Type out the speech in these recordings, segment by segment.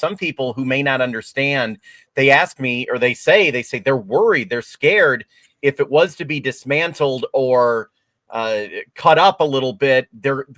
some people who may not understand, they ask me, or they say they're worried, they're scared if it was to be dismantled or cut up a little bit,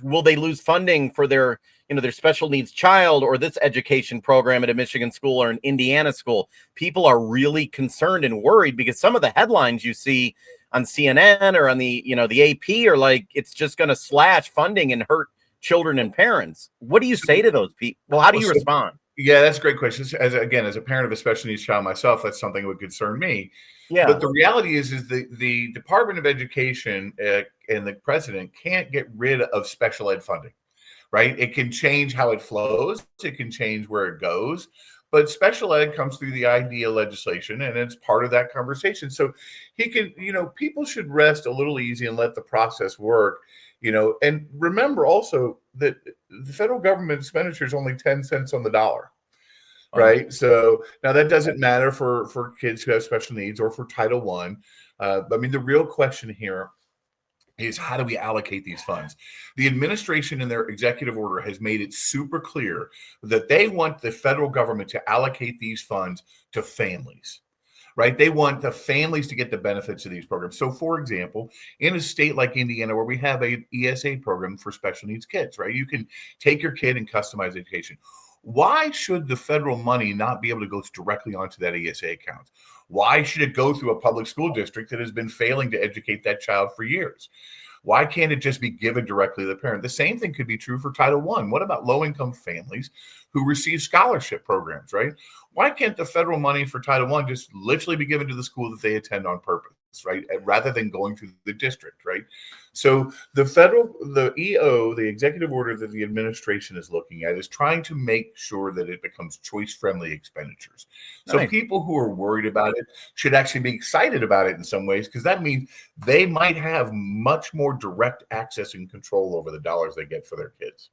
will they lose funding for their their special needs child or this education program at a Michigan school or an Indiana school? People are really concerned and worried because some of the headlines you see on CNN or on the the AP are like, it's just going to slash funding and hurt children and parents. What do you say to those people? Well, how do you respond? Yeah, that's a great question. As a parent of a special needs child myself, that's something that would concern me. Yeah. But the reality is the Department of Education and the president can't get rid of special ed funding, right? It can change how it flows. It can change where it goes. But special ed comes through the IDEA legislation, and it's part of that conversation. So he can, people should rest a little easy and let the process work, and remember also that the federal government expenditure is only 10 cents on the dollar. Right. So now that doesn't matter for kids who have special needs or for Title I. I mean, the real question here is, how do we allocate these funds? The administration in their executive order has made it super clear that they want the federal government to allocate these funds to families. Right. They want the families to get the benefits of these programs. So, for example, in a state like Indiana, where we have a ESA program for special needs kids, right, you can take your kid and customize education. Why should the federal money not be able to go directly onto that ESA account? Why should it go through a public school district that has been failing to educate that child for years? Why can't it just be given directly to the parent? The same thing could be true for Title I. What about low-income families who receive scholarship programs, right? Why can't the federal money for Title I just literally be given to the school that they attend on purpose, right? Rather than going through the district, right? So the EO, the executive order that the administration is looking at, is trying to make sure that it becomes choice-friendly expenditures. So people who are worried about it should actually be excited about it in some ways, because that means they might have much more direct access and control over the dollars they get for their kids.